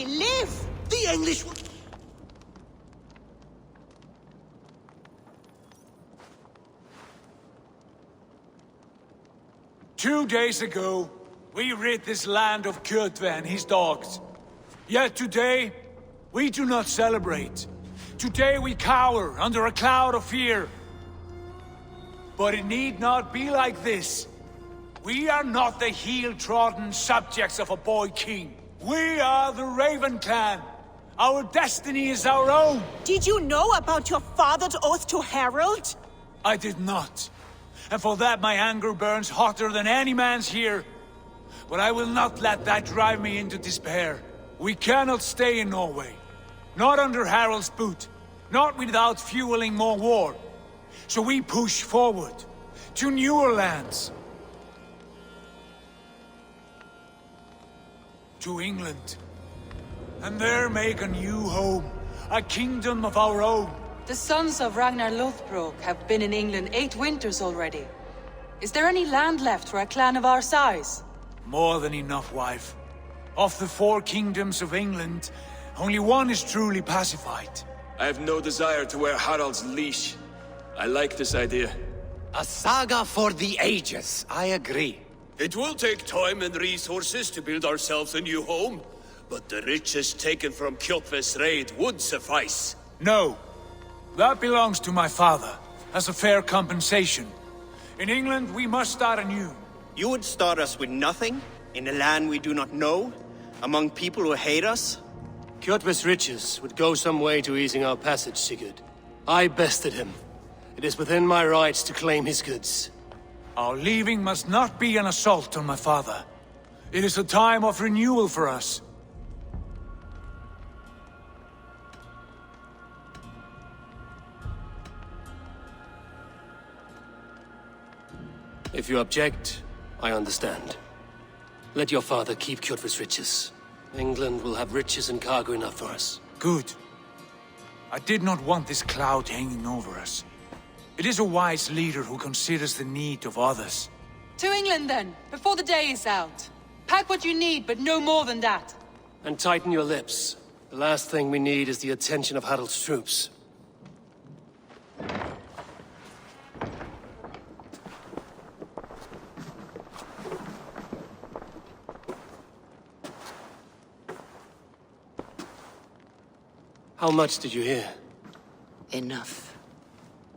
believe? The English... 2 days ago, we rid this land of Kjotve and his dogs. Yet today, we do not celebrate. Today we cower under a cloud of fear. But it need not be like this. We are not the heel-trodden subjects of a boy king. We are the Raven clan. Our destiny is our own. Did you know about your father's oath to Harold? I did not. And for that my anger burns hotter than any man's here. But I will not let that drive me into despair. We cannot stay in Norway. Not under Harald's boot. Not without fueling more war. So we push forward. To newer lands. To England. And there make a new home. A kingdom of our own. The sons of Ragnar Lothbrok have been in England 8 winters already. Is there any land left for a clan of our size? More than enough, wife. Of the 4 kingdoms of England, only one is truly pacified. I have no desire to wear Harald's leash. I like this idea. A saga for the ages, I agree. It will take time and resources to build ourselves a new home, but the riches taken from Kjotve's raid would suffice. No. That belongs to my father, as a fair compensation. In England, we must start anew. You would start us with nothing? In a land we do not know? Among people who hate us? Kjotve's riches would go some way to easing our passage, Sigurd. I bested him. It is within my rights to claim his goods. Our leaving must not be an assault on my father. It is a time of renewal for us. If you object, I understand. Let your father keep Kjotve's riches. England will have riches and cargo enough for us. Good. I did not want this cloud hanging over us. It is a wise leader who considers the need of others. To England then, before the day is out. Pack what you need, but no more than that. And tighten your lips. The last thing we need is the attention of Harald's troops. How much did you hear? Enough.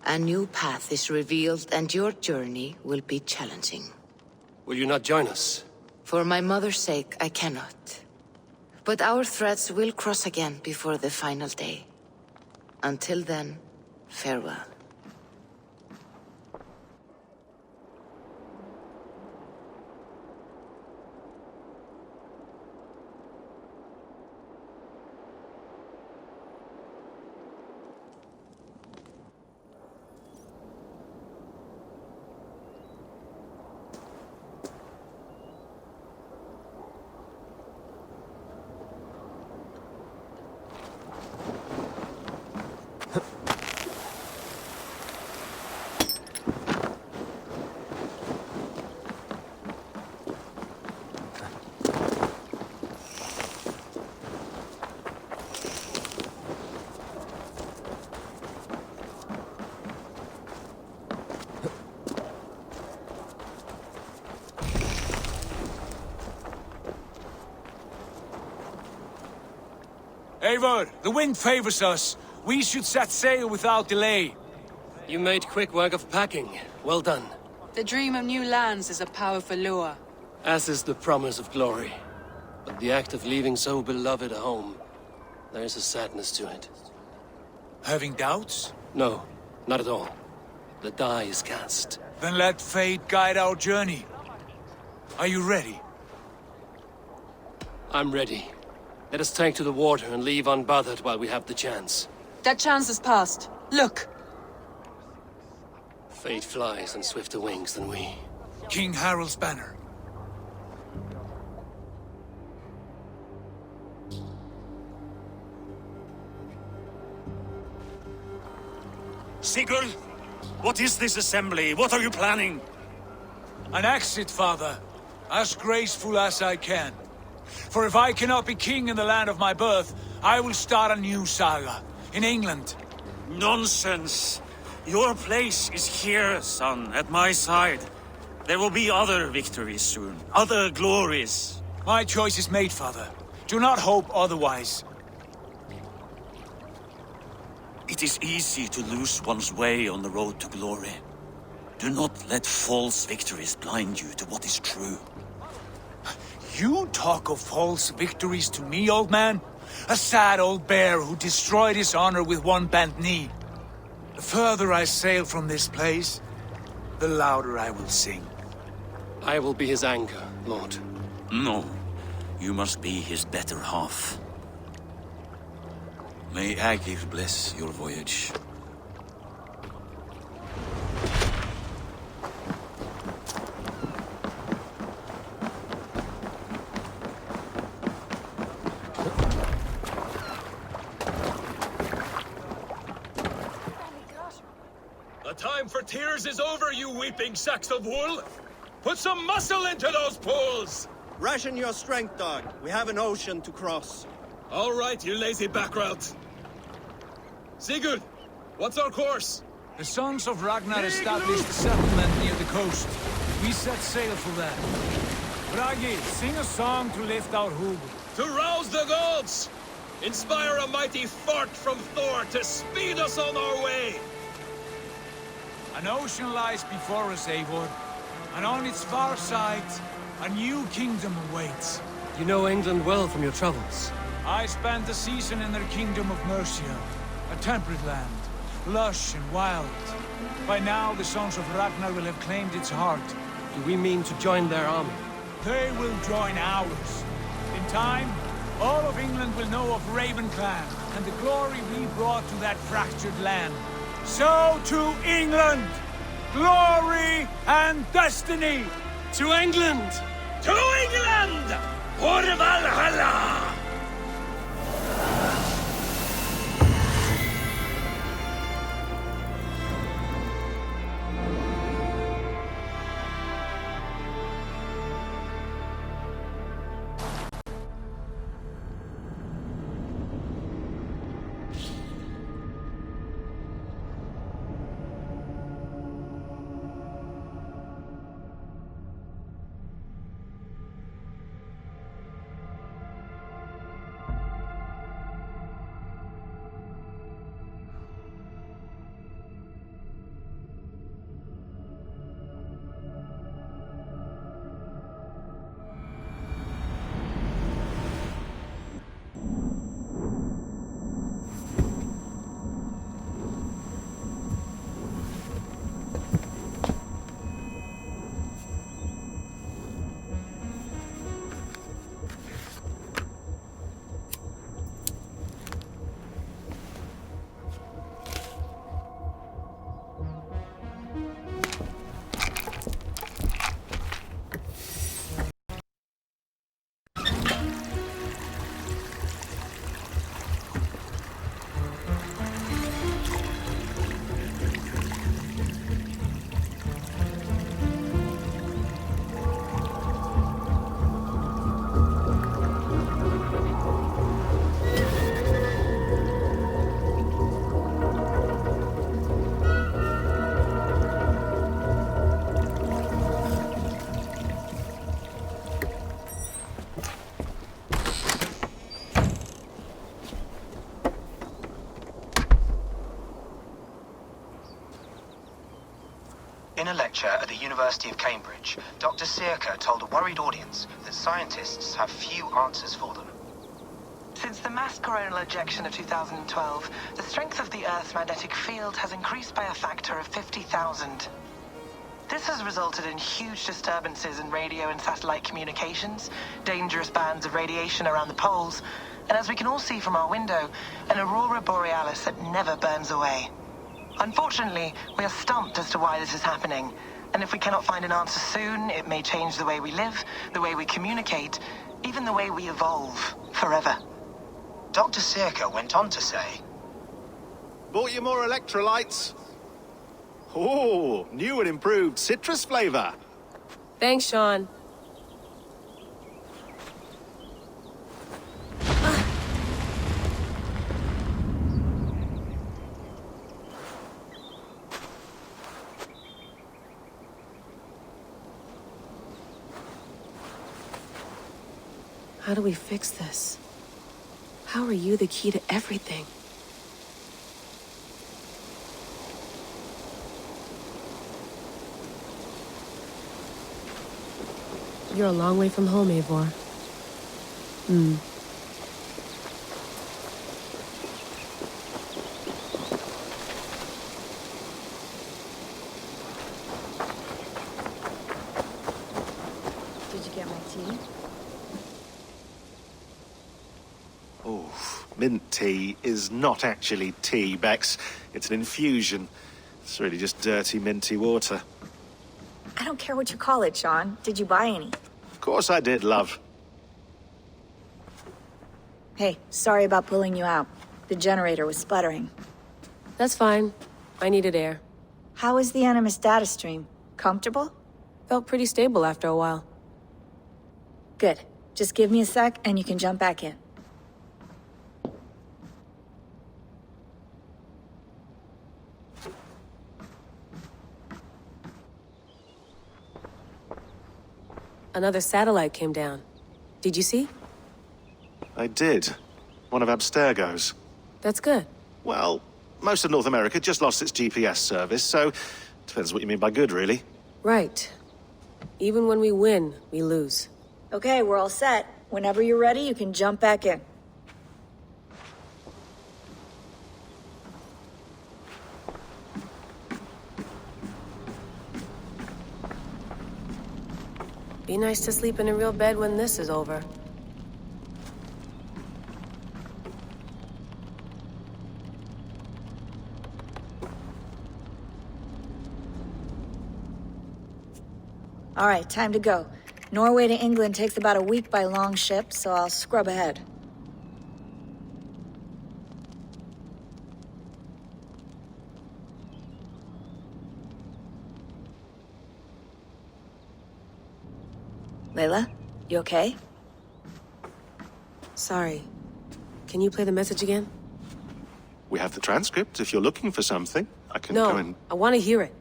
A new path is revealed, and your journey will be challenging. Will you not join us? For my mother's sake, I cannot. But our threads will cross again before the final day. Until then, farewell. Eivor, the wind favors us. We should set sail without delay. You made quick work of packing. Well done. The dream of new lands is a powerful lure. As is the promise of glory. But the act of leaving so beloved a home, there is a sadness to it. Having doubts? No, not at all. The die is cast. Then let fate guide our journey. Are you ready? I'm ready. Let us take to the water and leave unbothered while we have the chance. That chance is past. Look! Fate flies on swifter wings than we. King Harald's banner. Sigurd, what is this assembly? What are you planning? An exit, father. As graceful as I can. For if I cannot be king in the land of my birth, I will start a new saga. In England. Nonsense! Your place is here, son, at my side. There will be other victories soon, other glories. My choice is made, father. Do not hope otherwise. It is easy to lose one's way on the road to glory. Do not let false victories blind you to what is true. You talk of false victories to me, old man? A sad old bear who destroyed his honor with one bent knee. The further I sail from this place, the louder I will sing. I will be his anchor, Lord. No, you must be his better half. May Agir bless your voyage. The time for tears is over, you weeping sacks of wool! Put some muscle into those pools! Ration your strength, dog. We have an ocean to cross. All right, you lazy backrout. Sigurd, what's our course? The sons of Ragnar established a settlement near the coast. We set sail for that. Bragi, sing a song to lift our hood. To rouse the gods! Inspire a mighty fart from Thor to speed us on our way! An ocean lies before us, Eivor, and on its far side, a new kingdom awaits. You know England well from your travels. I spent a season in their kingdom of Mercia, a temperate land, lush and wild. By now, the sons of Ragnar will have claimed its heart. Do we mean to join their army? They will join ours. In time, all of England will know of Raven Clan and the glory we brought to that fractured land. So to England! Glory and destiny! To England! To England! For Valhalla! In a lecture at the University of Cambridge, Dr. Sirka told a worried audience that scientists have few answers for them. Since the mass coronal ejection of 2012, the strength of the Earth's magnetic field has increased by a factor of 50,000. This has resulted in huge disturbances in radio and satellite communications, dangerous bands of radiation around the poles, and as we can all see from our window, an aurora borealis that never burns away. Unfortunately, we are stumped as to why this is happening, and if we cannot find an answer soon, it may change the way we live, the way we communicate, even the way we evolve, forever. Dr. Sirka went on to say, Bought you more electrolytes? Oh, new and improved citrus flavor. Thanks, Sean. How do we fix this? How are you the key to everything? You're a long way from home, Eivor. Did you get my tea? Oh, mint tea is not actually tea, Bex. It's an infusion. It's really just dirty, minty water. I don't care what you call it, Sean. Did you buy any? Of course I did, love. Hey, sorry about pulling you out. The generator was sputtering. That's fine. I needed air. How was the Animus data stream? Comfortable? Felt pretty stable after a while. Good. Just give me a sec and you can jump back in. Another satellite came down. Did you see? I did. One of Abstergo's. That's good. Well, most of North America just lost its GPS service, so depends what you mean by good, really. Right. Even when we win, we lose. Okay, we're all set. Whenever you're ready, you can jump back in. Be nice to sleep in a real bed when this is over. All right, time to go. Norway to England takes about a week by long ship, so I'll scrub ahead. Layla, you okay? Sorry. Can you play the message again? We have the transcript. If you're looking for something, I can go and... No, I want to hear it.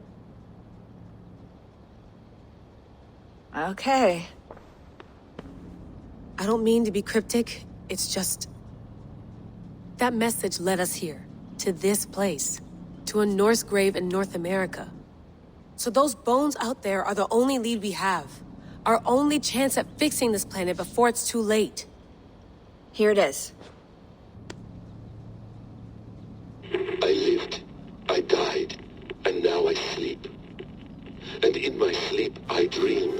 Okay. I don't mean to be cryptic. It's just... that message led us here. To this place. To a Norse grave in North America. So those bones out there are the only lead we have. Our only chance at fixing this planet before it's too late. Here it is. I lived, I died, and now I sleep. And in my sleep I dream.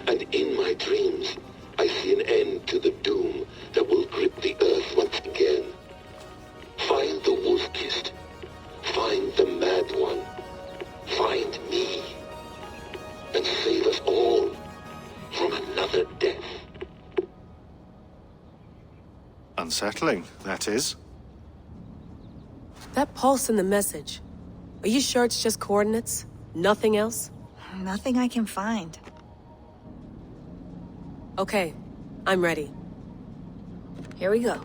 And in my dreams I see an end to the doom that will grip the earth once again. Find the wolf-kissed. Find the mad one. Find me. And save us all from another death. Unsettling, that is. That pulse in the message. Are you sure it's just coordinates? Nothing else? Nothing I can find. Okay, I'm ready. Here we go.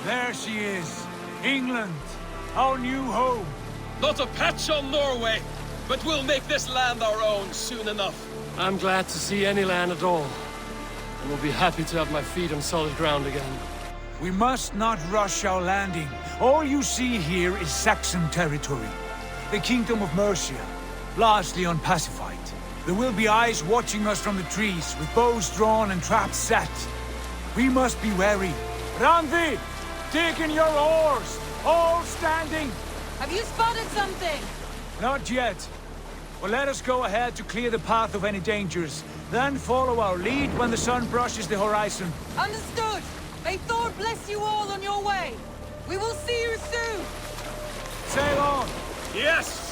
There she is. England. Our new home. Not a patch on Norway, but we'll make this land our own soon enough. I'm glad to see any land at all, and will be happy to have my feet on solid ground again. We must not rush our landing. All you see here is Saxon territory. The Kingdom of Mercia, largely unpacified. There will be eyes watching us from the trees, with bows drawn and traps set. We must be wary. Randvi! Dig in your oars! All standing! Have you spotted something? Not yet. But let us go ahead to clear the path of any dangers. Then follow our lead when the sun brushes the horizon. Understood! May Thor bless you all on your way! We will see you soon! Sail on! Yes!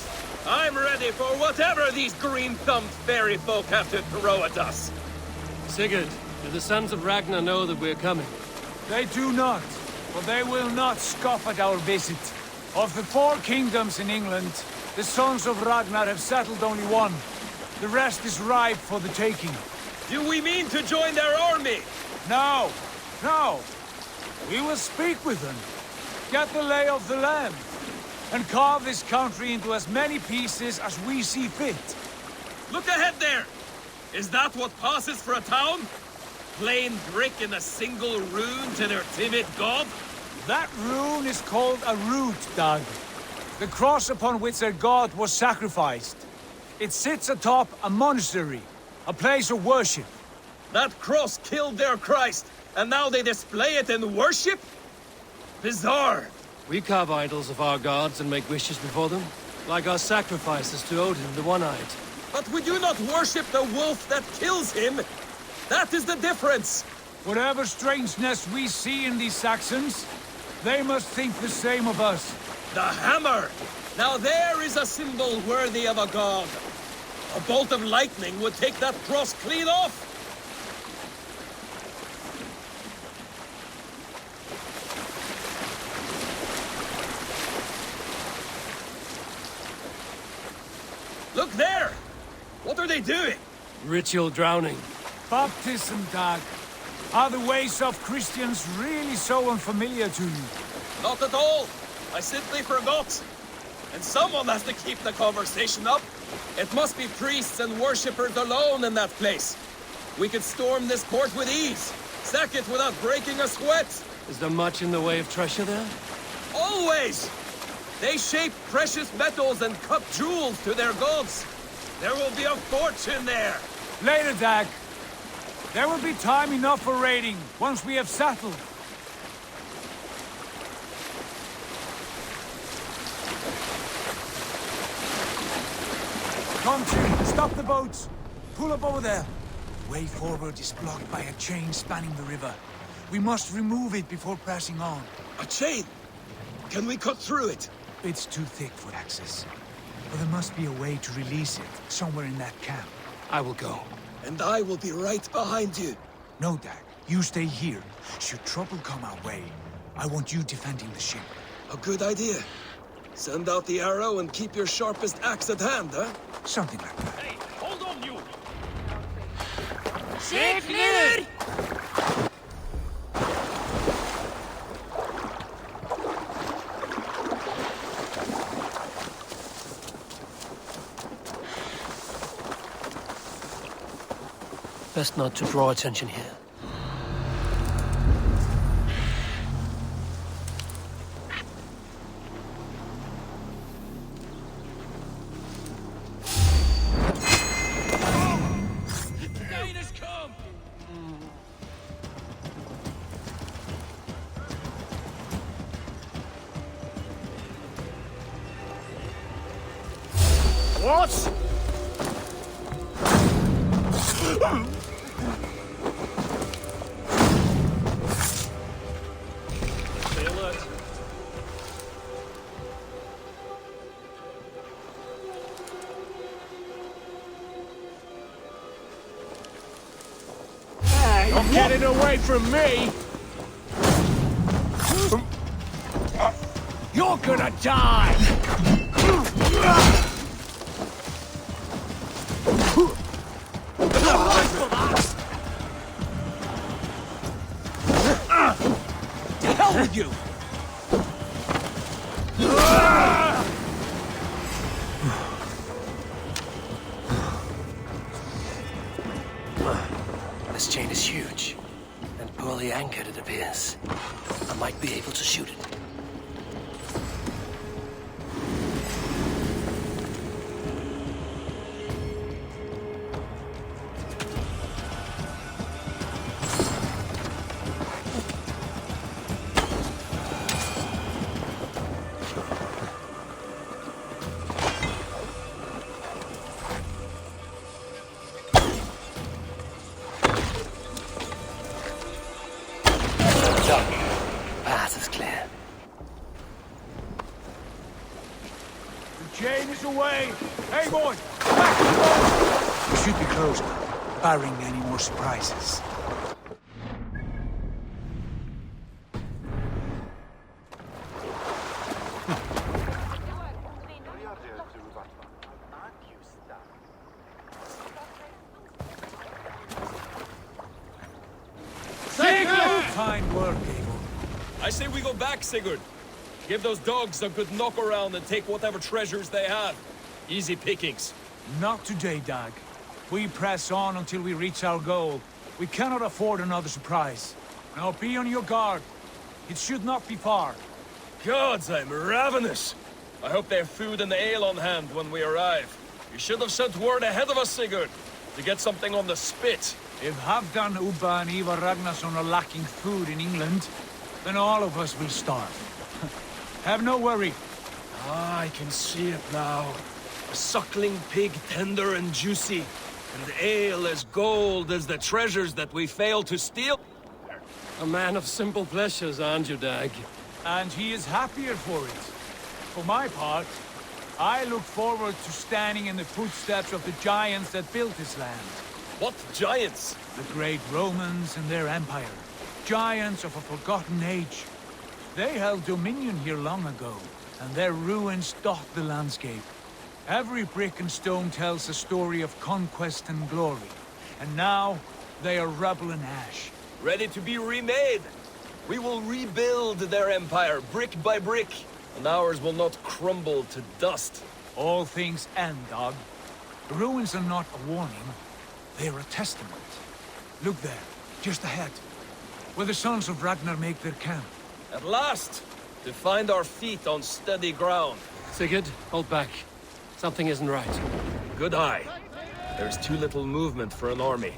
I'm ready for whatever these green-thumbed fairy folk have to throw at us. Sigurd, do the sons of Ragnar know that we're coming? They do not, but they will not scoff at our visit. Of the 4 kingdoms in England, the sons of Ragnar have settled only one. The rest is ripe for the taking. Do we mean to join their army? No, no. We will speak with them, get the lay of the land, and carve this country into as many pieces as we see fit. Look ahead there! Is that what passes for a town? Plain brick in a single rune to their timid god? That rune is called a root, Dag. The cross upon which their god was sacrificed. It sits atop a monastery, a place of worship. That cross killed their Christ, and now they display it in worship? Bizarre. We carve idols of our gods and make wishes before them, like our sacrifices to Odin, the One-Eyed. But we do not worship the wolf that kills him. That is the difference. Whatever strangeness we see in these Saxons, they must think the same of us. The hammer! Now there is a symbol worthy of a god. A bolt of lightning would take that cross clean off. Look there! What are they doing? Ritual drowning. Baptism, Dag. Are the ways of Christians really so unfamiliar to you? Not at all. I simply forgot. And someone has to keep the conversation up. It must be priests and worshippers alone in that place. We could storm this port with ease. Sack it without breaking a sweat. Is there much in the way of treasure there? Always! They shape precious metals and cut jewels to their gods. There will be a fortune there. Later, Dag. There will be time enough for raiding, once we have settled. Come, Tim. Stop the boats. Pull up over there. The way forward is blocked by a chain spanning the river. We must remove it before pressing on. A chain? Can we cut through it? It's too thick for access. But there must be a way to release it, somewhere in that camp. I will go. And I will be right behind you. No, Dag. You stay here. Should trouble come our way, I want you defending the ship. A good idea. Send out the arrow and keep your sharpest axe at hand, huh? Something like that. Hey, hold on, you! Ship near! Best not to draw attention here. What? You're getting away from me! You're gonna die! To hell with you! disappears, I might be able to shoot it. Path is clear. The chain is away! Hey, boy! Back to the boat! We should be close now, barring any more surprises. Fine work, Abel. I say we go back, Sigurd. Give those dogs a good knock around and take whatever treasures they have. Easy pickings. Not today, Dag. We press on until we reach our goal. We cannot afford another surprise. Now be on your guard. It should not be far. Gods, I'm ravenous. I hope they have food and ale on hand when we arrive. You should have sent word ahead of us, Sigurd, to get something on the spit. If Halfdan, Ubba and Ivar Ragnarsson are lacking food in England, then all of us will starve. Have no worry. Ah, I can see it now. A suckling pig, tender and juicy, and ale as gold as the treasures that we failed to steal. A man of simple pleasures, aren't you, Dag? And he is happier for it. For my part, I look forward to standing in the footsteps of the giants that built this land. What giants? The great Romans and their empire. Giants of a forgotten age. They held dominion here long ago, and their ruins dot the landscape. Every brick and stone tells a story of conquest and glory. And now, they are rubble and ash. Ready to be remade. We will rebuild their empire, brick by brick, and ours will not crumble to dust. All things end, dog. The ruins are not a warning. They are a testament. Look there, just ahead, where the sons of Ragnar make their camp. At last! To find our feet on steady ground. Sigurd, hold back. Something isn't right. Good eye. There's too little movement for an army.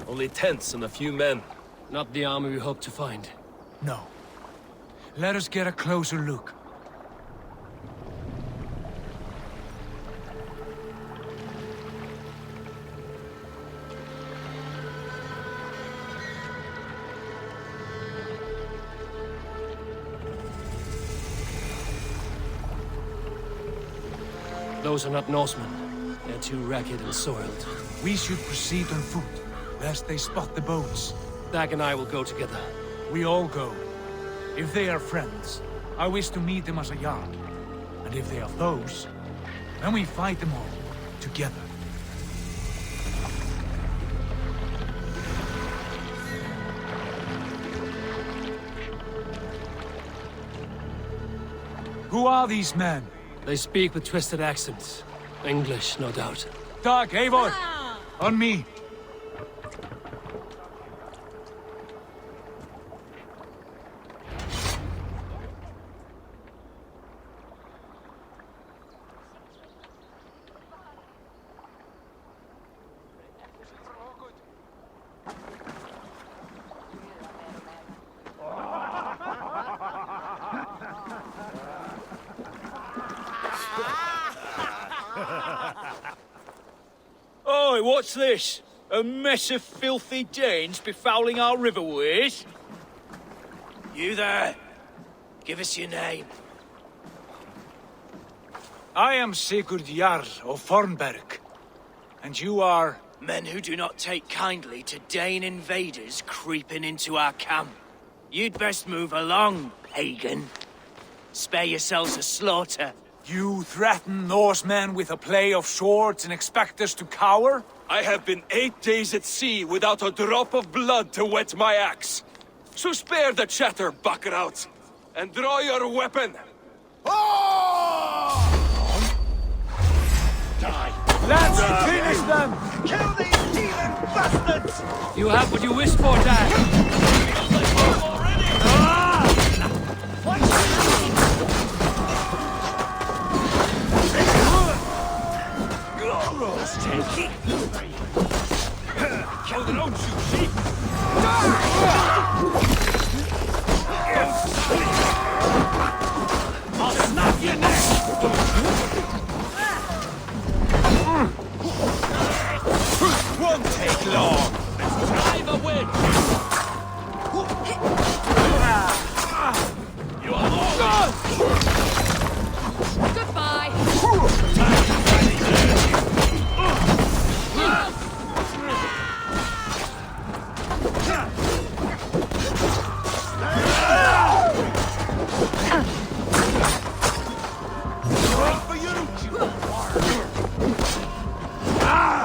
Only tents and a few men. Not the army we hope to find. No. Let us get a closer look. Those are not Norsemen. They're too ragged and soiled. We should proceed on foot, lest they spot the boats. Dag and I will go together. We all go. If they are friends, I wish to meet them as a yard. And if they are foes, then we fight them all, together. Who are these men? They speak with twisted accents. English, no doubt. Dag, Eivor! On me! Oi, what's this? A mess of filthy Danes befouling our riverways? You there? Give us your name. I am Sigurd Jarl of Fornberg. And you are... Men who do not take kindly to Dane invaders creeping into our camp. You'd best move along, pagan. Spare yourselves a slaughter. You threaten Norsemen with a play of swords and expect us to cower? I have been 8 days at sea without a drop of blood to wet my axe. So spare the chatter, buckerout, and draw your weapon. Die! Let's finish them! Kill these demon bastards! You have what you wished for, Dag. take. Kill the don't shoot sheep. I'll snap your neck. Won't take long. Let's drive a wedge. You are all Goodbye.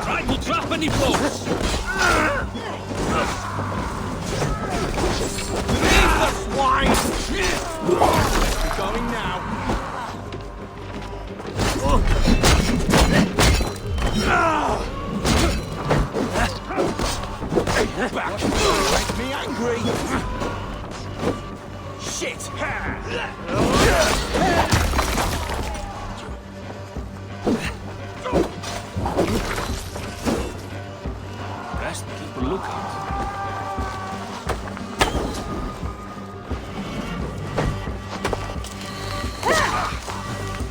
Try to drop any blows. Leave the swine. We're going now. Back. Make me angry. Shit. Best keep a lookout.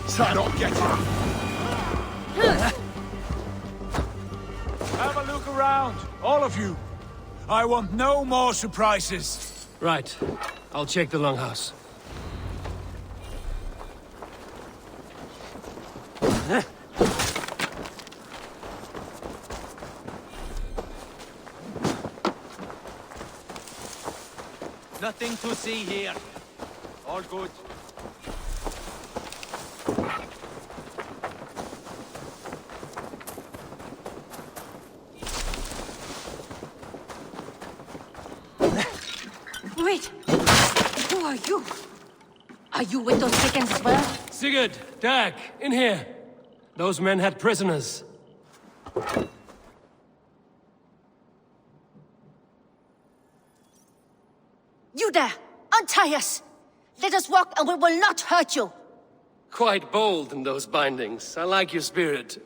So I don't get it. Have a look around, all of you. I want no more surprises. Right. I'll check the longhouse. Nothing to see here. All good. Wait! Who are you? Are you with those chickens as well? Sigurd! Dag! In here! Those men had prisoners. You there! Untie us! Let us walk and we will not hurt you! Quite bold in those bindings. I like your spirit.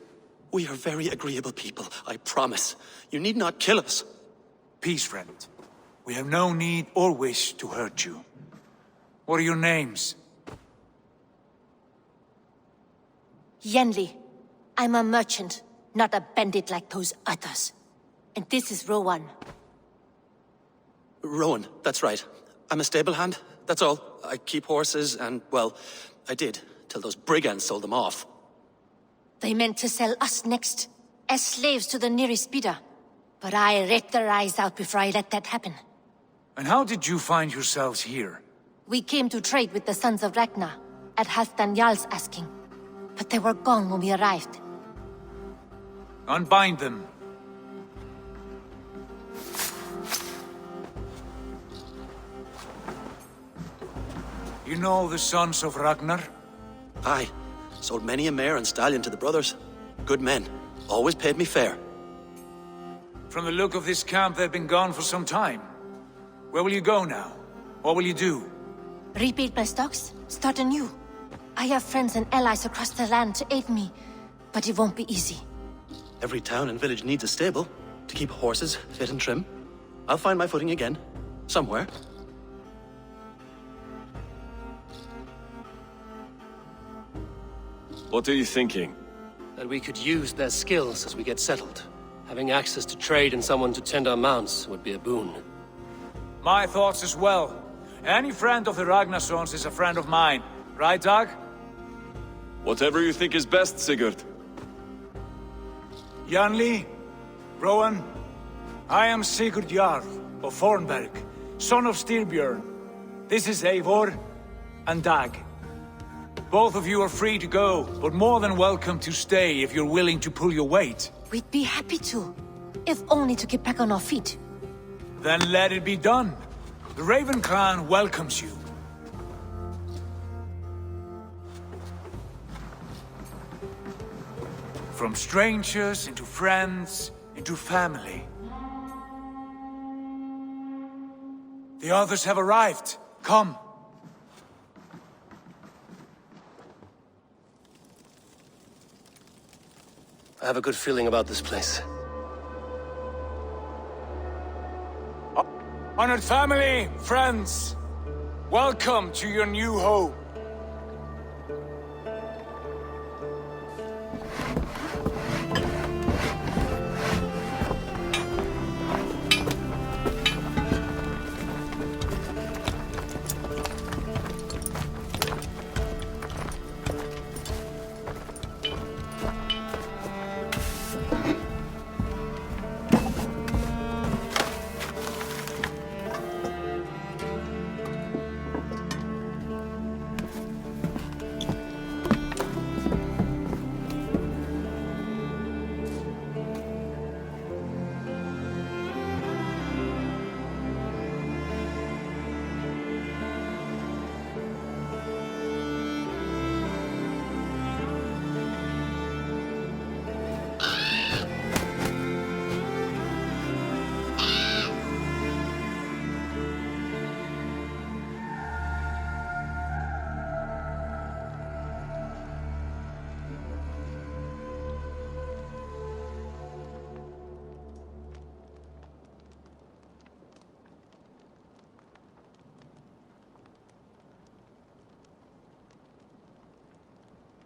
We are very agreeable people, I promise. You need not kill us. Peace, friend. We have no need or wish to hurt you. What are your names? Yenli. I'm a merchant, not a bandit like those others. And this is Rowan. Rowan, that's right. I'm a stable hand, that's all. I keep horses and, well, I did, till those brigands sold them off. They meant to sell us next, as slaves to the nearest bidder. But I ripped their eyes out before I let that happen. And how did you find yourselves here? We came to trade with the sons of Ragnar, at Halfdan Jarl's asking. But they were gone when we arrived. Unbind them. You know the sons of Ragnar? Aye. Sold many a mare and stallion to the brothers. Good men. Always paid me fair. From the look of this camp, they've been gone for some time. Where will you go now? What will you do? Rebuild my stocks, start anew. I have friends and allies across the land to aid me, but it won't be easy. Every town and village needs a stable to keep horses fit and trim. I'll find my footing again. Somewhere. What are you thinking? That we could use their skills as we get settled. Having access to trade and someone to tend our mounts would be a boon. My thoughts as well. Any friend of the Ragnarsons is a friend of mine. Right, Dag? Whatever you think is best, Sigurd. Janli, Rowan, I am Sigurd Jarl of Fornberg, son of Styrbjörn. This is Eivor and Dag. Both of you are free to go, but more than welcome to stay if you're willing to pull your weight. We'd be happy to, if only to get back on our feet. Then let it be done. The Raven clan welcomes you. From strangers into friends, into family. The others have arrived. Come. I have a good feeling about this place. Honored family, friends, welcome to your new home.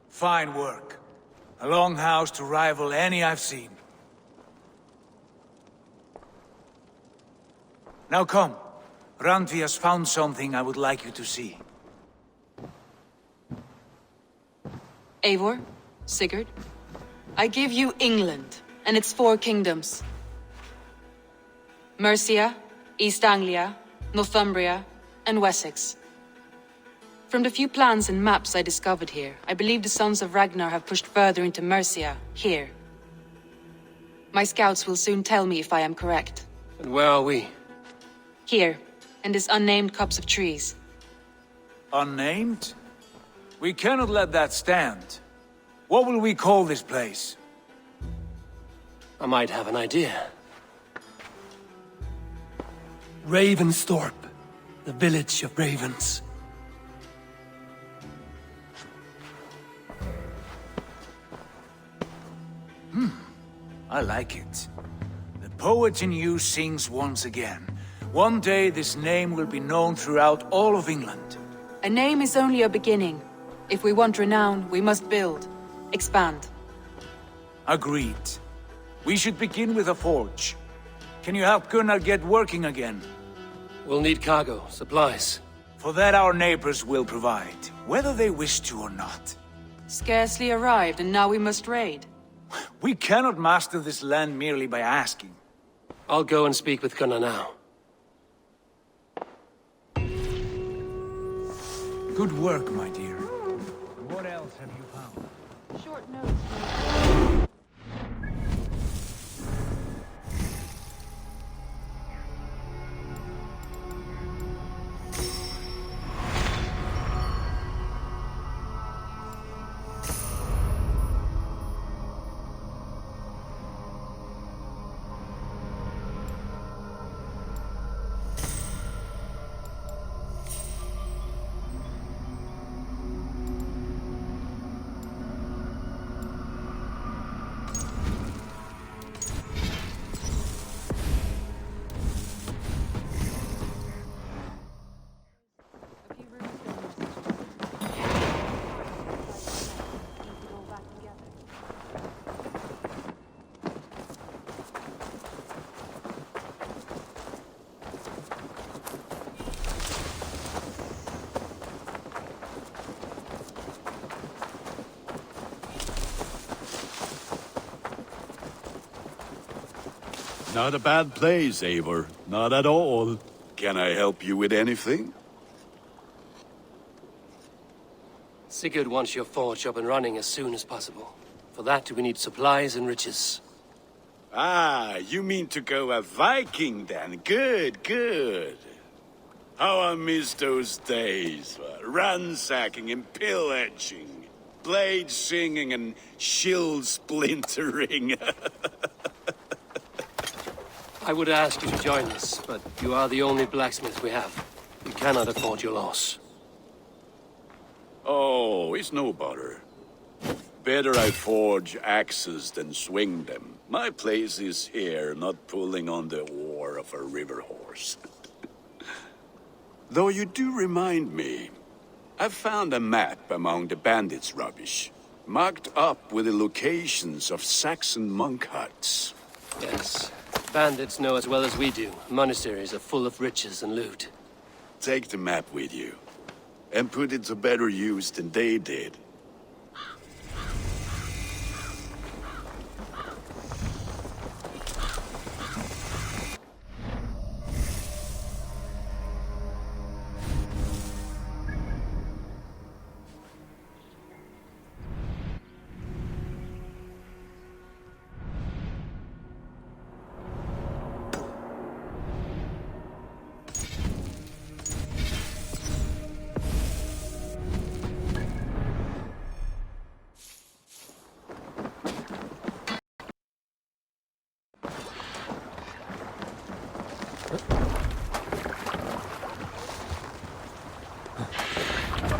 Fine work. A longhouse to rival any I've seen. Now come. Randvi has found something I would like you to see. Eivor, Sigurd, I give you England and its 4 kingdoms. Mercia, East Anglia, Northumbria, and Wessex. From the few plans and maps I discovered here, I believe the Sons of Ragnar have pushed further into Mercia, here. My scouts will soon tell me if I am correct. And where are we? Here, in this unnamed copse of trees. Unnamed? We cannot let that stand. What will we call this place? I might have an idea. Ravensthorpe, the village of ravens. I like it. The poet in you sings once again. One day this name will be known throughout all of England. A name is only a beginning. If we want renown, we must build, expand. Agreed. We should begin with a forge. Can you help Gunnar get working again? We'll need cargo, supplies. For that our neighbors will provide, whether they wish to or not. Scarcely arrived, and now we must raid. We cannot master this land merely by asking. I'll go and speak with Gunnar now. Good work, my dear. What else have you found? Short notes. Not a bad place, Eivor. Not at all. Can I help you with anything? Sigurd wants your forge up and running as soon as possible. For that, we need supplies and riches. Ah, you mean to go a Viking then? Good, good. How I miss those days. Ransacking and pillaging. Blade singing and shield splintering. I would ask you to join us, but you are the only blacksmith we have. We cannot afford your loss. Oh, it's no bother. better I forge axes than swing them. My place is here, not pulling on the oar of a river horse. Though you do remind me, I've found a map among the bandits' rubbish, marked up with the locations of Saxon monk huts. Yes. Bandits know as well as we do. Monasteries are full of riches and loot. Take the map with you, and put it to better use than they did.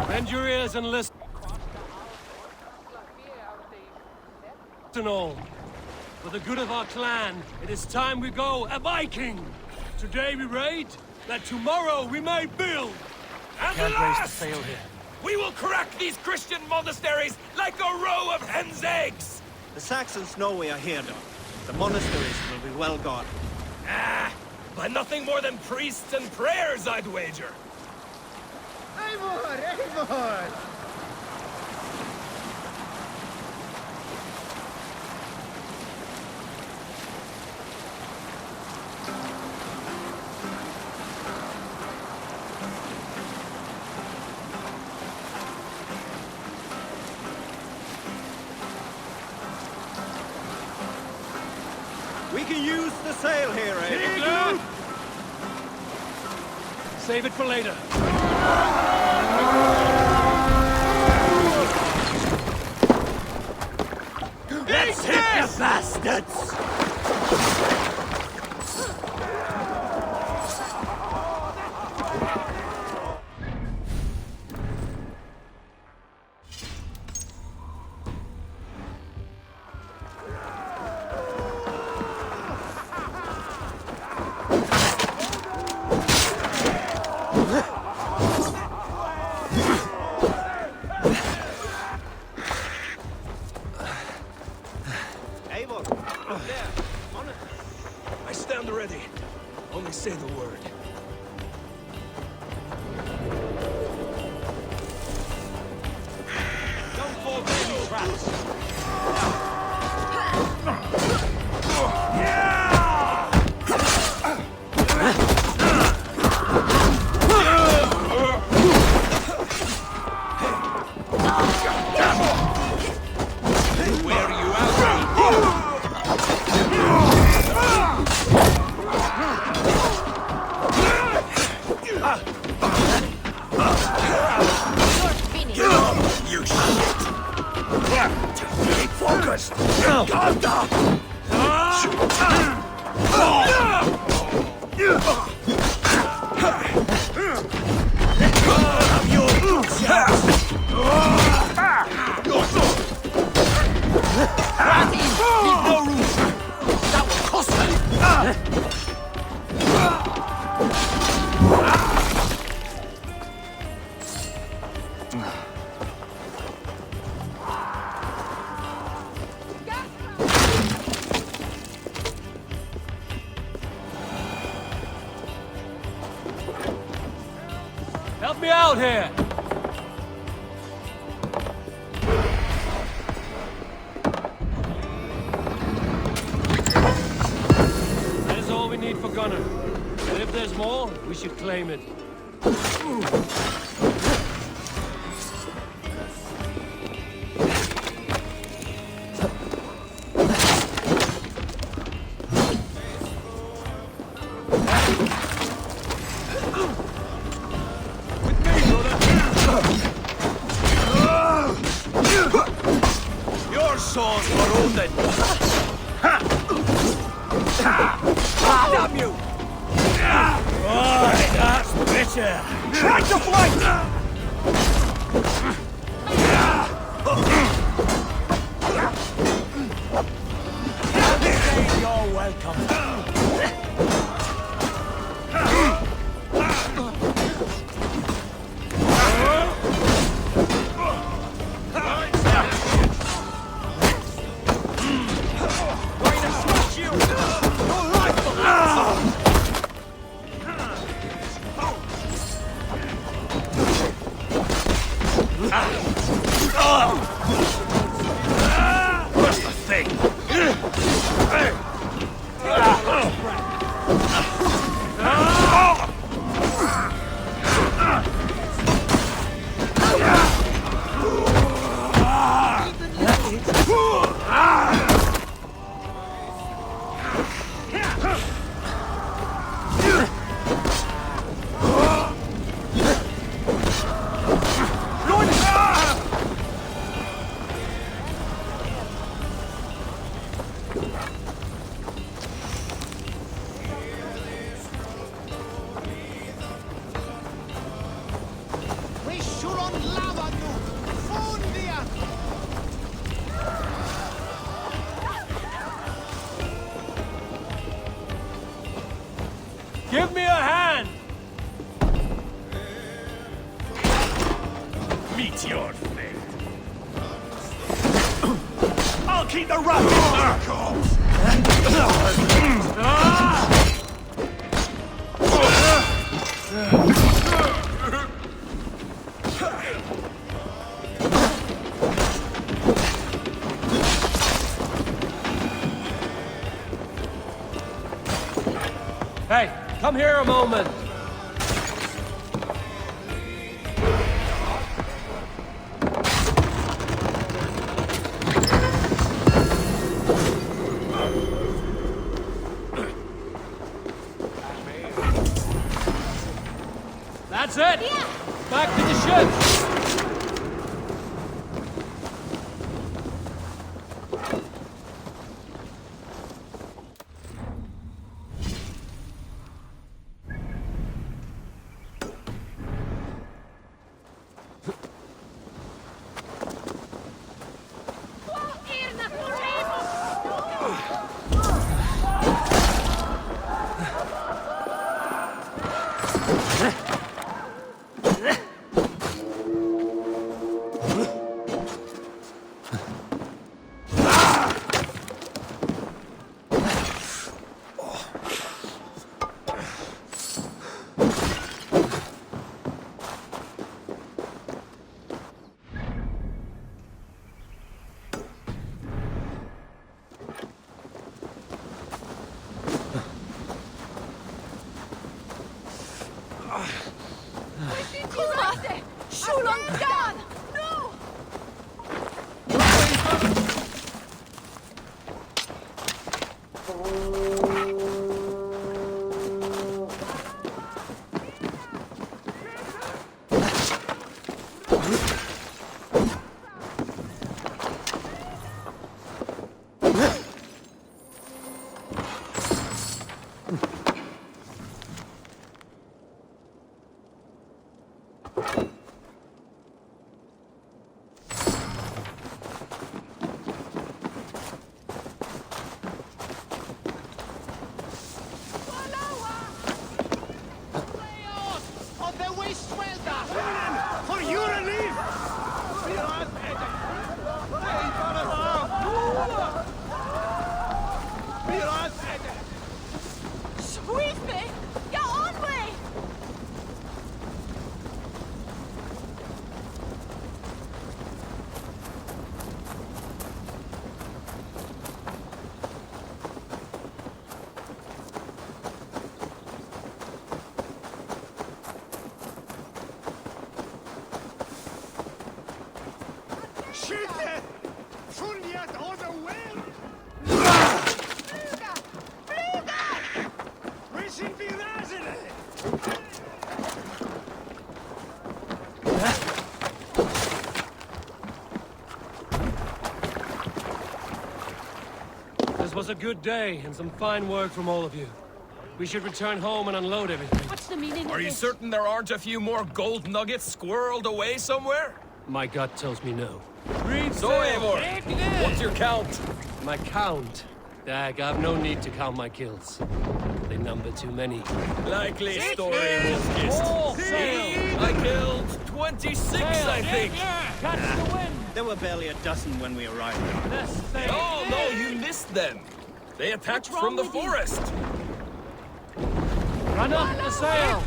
Bend your ears and listen all. For the good of our clan, it is time we go a Viking. Today we raid, that tomorrow we may build. And Can't raise the last, sail here. we will crack these Christian monasteries like a row of hen's eggs! The Saxons know we are here, though. The monasteries will be well guarded. Ah, by nothing more than priests and prayers, I'd wager. Eivor! Eivor! We can use the sail here, eh? Good. Save it for later. Let's hit the bastards! I stand ready. Only say the word. Don't fall for any traps. Where you out? You shit! Stay focused! Calm down! Let go of your boots! Leave no room! That will cost them! Help me out here! That is all we need for Gunner. And if there's more, we should claim it. Your swords for Odin! Damn you! Boy, that's bitter! Try to flank! Give me a hand! Meet your fate. I'll keep the rocket circle! Hey, come here a moment. That's it! Back to the ship! This was a good day, and some fine work from all of you. We should return home and unload everything. What's the meaning of Are you this? certain there aren't a few more gold nuggets squirreled away somewhere? My gut tells me no. So, Eivor, what's your count? My count? Dag, I've no need to count my kills. They number too many. Likely story, Wolfkist. I killed 26, I think. Catch the wind! There were barely a dozen when we arrived. Oh, no, you missed them. They attacked from the forest. Run up the sail!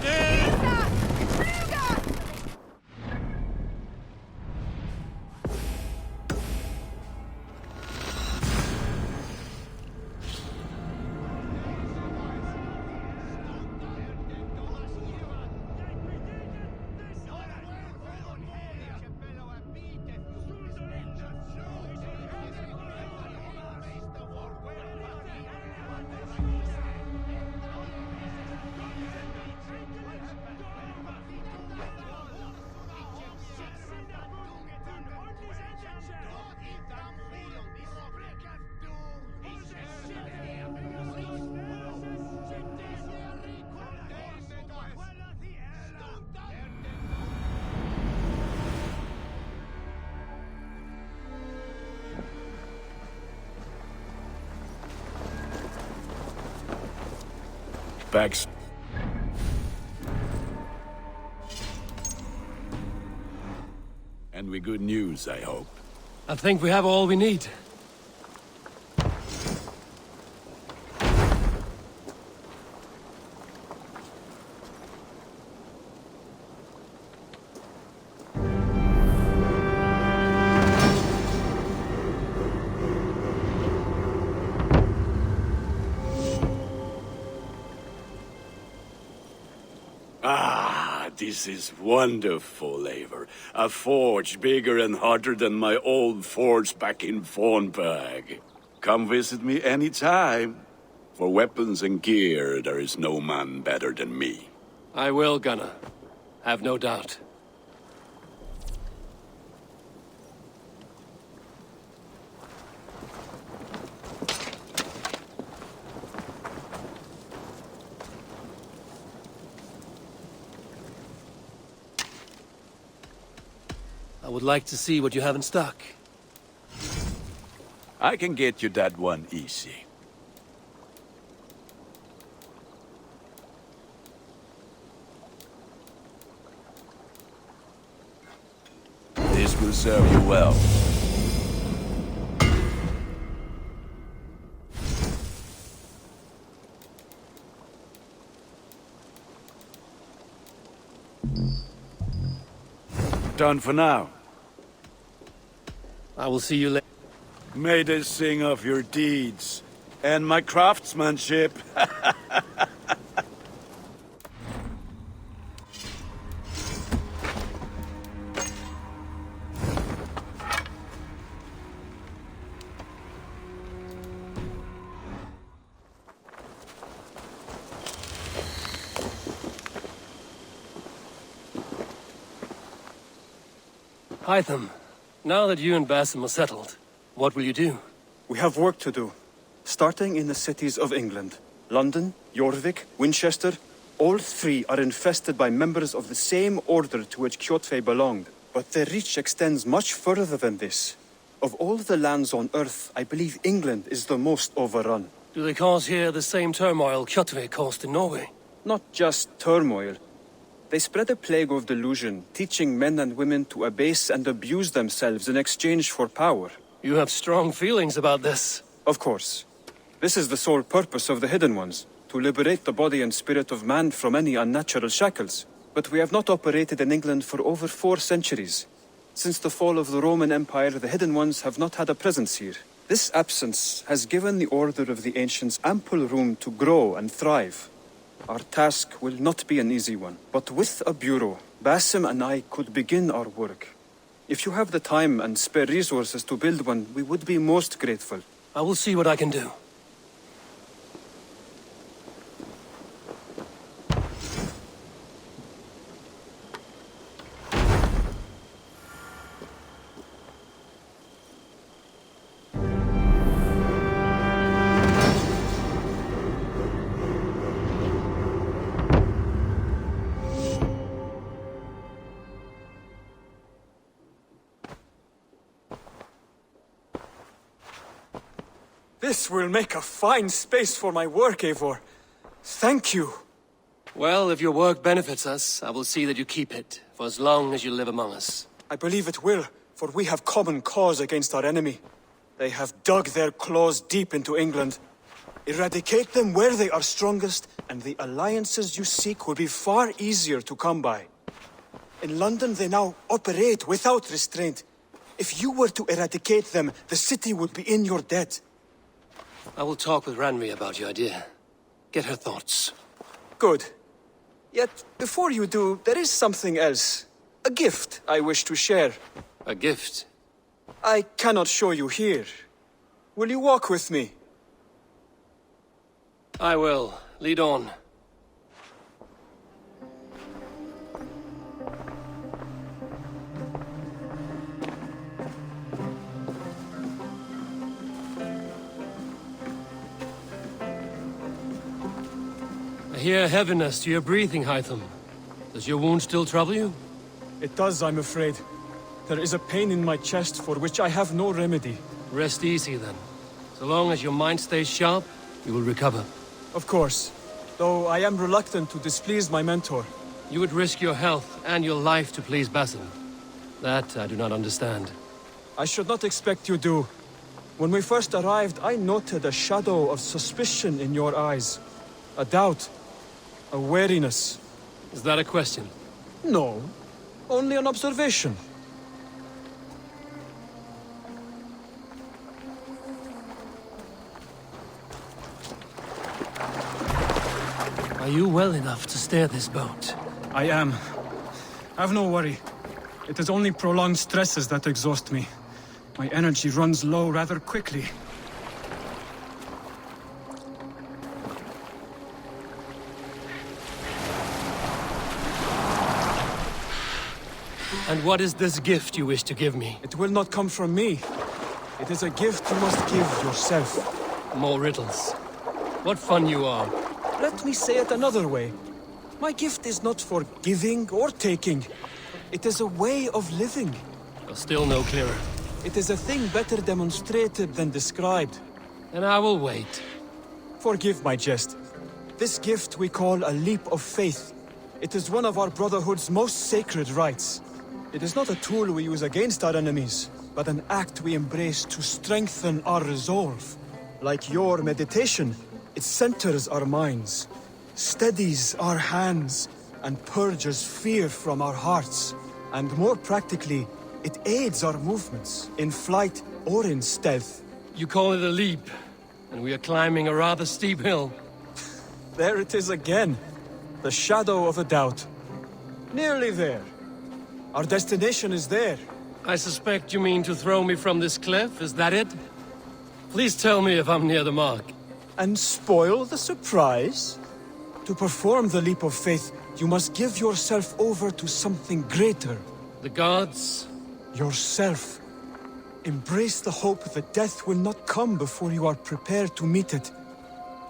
Bags. with good news, I hope. I think we have all we need. Ah, this is wonderful, Eivor. A forge bigger and hotter than my old forge back in Fornburg. Come visit me anytime. For weapons and gear, there is no man better than me. I will, Gunnar. Have no doubt. I would like to see what you have in stock. I can get you that one easy. This will serve you well. Done for now. I will see you later. May they sing of your deeds and my craftsmanship. Hytham, now that you and Basim are settled, what will you do? We have work to do. Starting in the cities of England. London, Jorvik, Winchester, all three are infested by members of the same order to which Kjotve belonged. But their reach extends much further than this. Of all the lands on Earth, I believe England is the most overrun. Do they cause here the same turmoil Kjotve caused in Norway? Not just turmoil. They spread a plague of delusion, teaching men and women to abase and abuse themselves in exchange for power. You have strong feelings about this. Of course. This is the sole purpose of the Hidden Ones, to liberate the body and spirit of man from any unnatural shackles. But we have not operated in England for over 4 centuries. Since the fall of the Roman Empire, the Hidden Ones have not had a presence here. This absence has given the Order of the Ancients ample room to grow and thrive. Our task will not be an easy one, but with a bureau, Basim and I could begin our work. If you have the time and spare resources to build one, we would be most grateful. I will see what I can do. This will make a fine space for my work, Eivor. Thank you. Well, if your work benefits us, I will see that you keep it, for as long as you live among us. I believe it will, for we have common cause against our enemy. They have dug their claws deep into England. Eradicate them where they are strongest, and the alliances you seek will be far easier to come by. In London, they now operate without restraint. If you were to eradicate them, the city would be in your debt. I will talk with Ranri about your idea. Get her thoughts. Good. Yet, before you do, there is something else. A gift I wish to share. A gift? I cannot show you here. Will you walk with me? I will. Lead on. I hear heaviness to your breathing, Hytham. Does your wound still trouble you? It does, I'm afraid. There is a pain in my chest for which I have no remedy. Rest easy, then. So long as your mind stays sharp, you will recover. Of course. Though I am reluctant to displease my mentor. You would risk your health and your life to please Basim. That I do not understand. I should not expect you do. When we first arrived, I noted a shadow of suspicion in your eyes. A doubt. A wariness. Is that a question? No. Only an observation. Are you well enough to steer this boat? I am. Have no worry. It is only prolonged stresses that exhaust me. My energy runs low rather quickly. And what is this gift you wish to give me? It will not come from me. It is a gift you must give yourself. More riddles. What fun you are. Let me say it another way. My gift is not for giving or taking. It is a way of living. Still no clearer. It is a thing better demonstrated than described. And I will wait. Forgive my jest. This gift we call a leap of faith. It is one of our Brotherhood's most sacred rites. It is not a tool we use against our enemies, but an act we embrace to strengthen our resolve. Like your meditation, it centers our minds, steadies our hands, and purges fear from our hearts. And more practically, it aids our movements, in flight or in stealth. You call it a leap, and we are climbing a rather steep hill. There it is again. The shadow of a doubt. Nearly there. Our destination is there. I suspect you mean to throw me from this cliff, is that it? Please tell me if I'm near the mark. And spoil the surprise? To perform the leap of faith, you must give yourself over to something greater. The gods? Yourself. Embrace the hope that death will not come before you are prepared to meet it.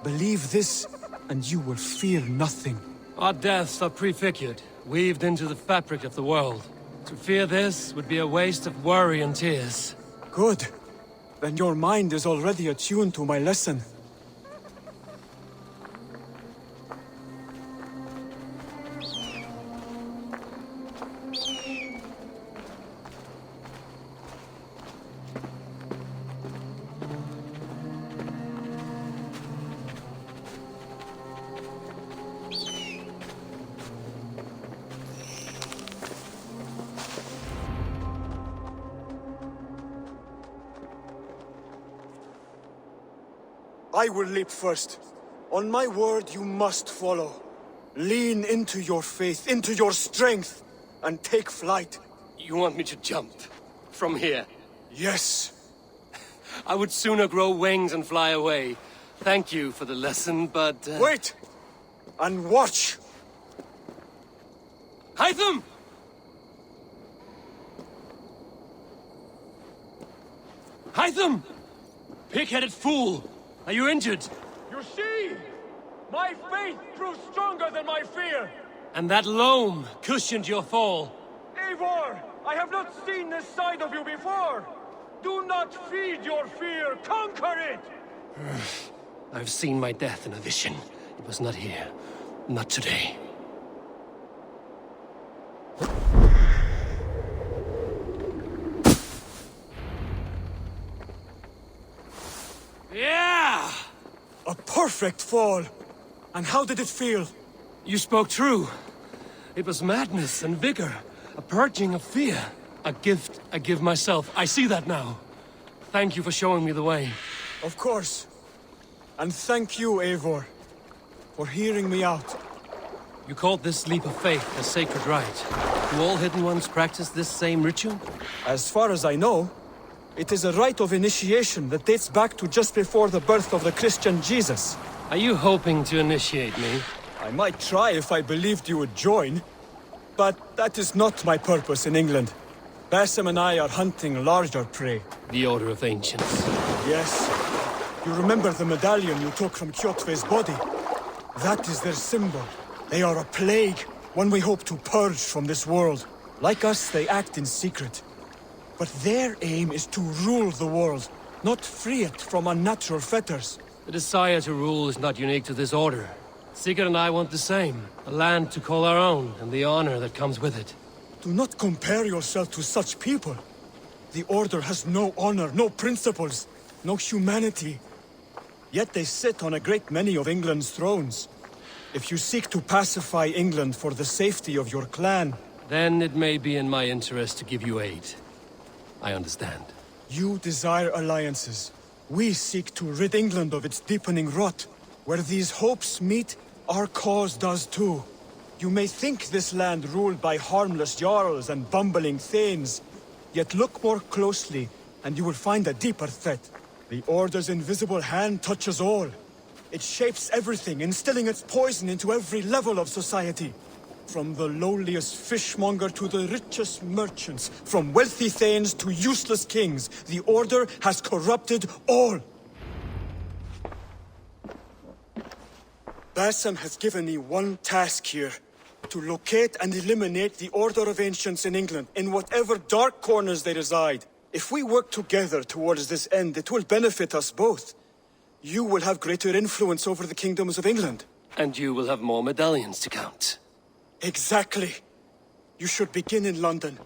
Believe this, and you will fear nothing. Our deaths are prefigured, weaved into the fabric of the world. To fear this would be a waste of worry and tears. Good. Then your mind is already attuned to my lesson. I will leap first. On my word, you must follow. Lean into your faith, into your strength, and take flight. You want me to jump? From here? Yes. I would sooner grow wings and fly away. Thank you for the lesson, but... Wait! And watch! Hytham! Hytham! Pig-headed fool! Are you injured? You see? My faith proved stronger than my fear! And that loam cushioned your fall. Eivor! I have not seen this side of you before! Do not feed your fear! Conquer it! I've seen my death in a vision. It was not here. Not today. Yeah! A perfect fall! And how did it feel? You spoke true. It was madness and vigor. A purging of fear. A gift I give myself. I see that now. Thank you for showing me the way. Of course. And thank you, Eivor, for hearing me out. You called this leap of faith a sacred rite. Do all Hidden Ones practice this same ritual? As far as I know, it is a rite of initiation that dates back to just before the birth of the Christian Jesus. Are you hoping to initiate me? I might try if I believed you would join. But that is not my purpose in England. Basim and I are hunting larger prey. The Order of Ancients. Yes. You remember the medallion you took from Kjotve's body? That is their symbol. They are a plague, one we hope to purge from this world. Like us, they act in secret. But their aim is to rule the world, not free it from unnatural fetters. The desire to rule is not unique to this order. Sigurd and I want the same. A land to call our own, and the honor that comes with it. Do not compare yourself to such people. The Order has no honor, no principles, no humanity. Yet they sit on a great many of England's thrones. If you seek to pacify England for the safety of your clan... Then it may be in my interest to give you aid. I understand. You desire alliances. We seek to rid England of its deepening rot. Where these hopes meet, our cause does too. You may think this land ruled by harmless jarls and bumbling thanes. Yet look more closely, and you will find a deeper threat. The Order's invisible hand touches all. It shapes everything, instilling its poison into every level of society. From the lowliest fishmonger to the richest merchants, from wealthy thanes to useless kings, the Order has corrupted all. Bassam has given me one task here. To locate and eliminate the Order of Ancients in England, in whatever dark corners they reside. If we work together towards this end, it will benefit us both. You will have greater influence over the kingdoms of England. And you will have more medallions to count. Exactly. You should begin in London.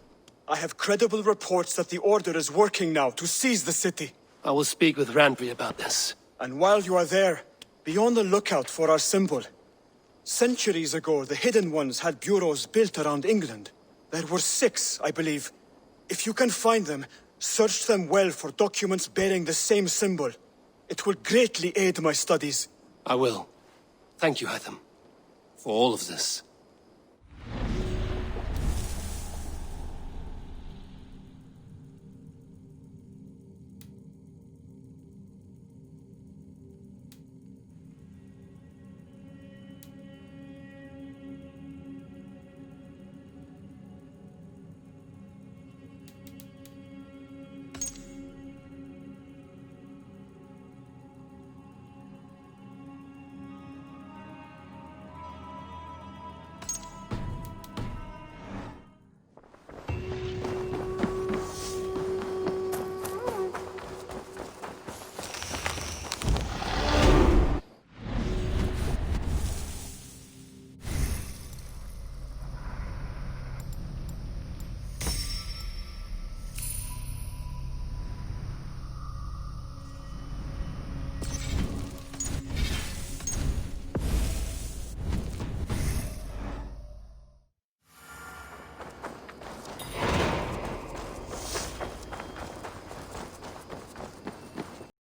I have credible reports that the Order is working now to seize the city. I will speak with Randry about this. And while you are there, be on the lookout for our symbol. Centuries ago, the Hidden Ones had bureaus built around England. There were 6, I believe. If you can find them, search them well for documents bearing the same symbol. It will greatly aid my studies. I will. Thank you, Hytham, for all of this.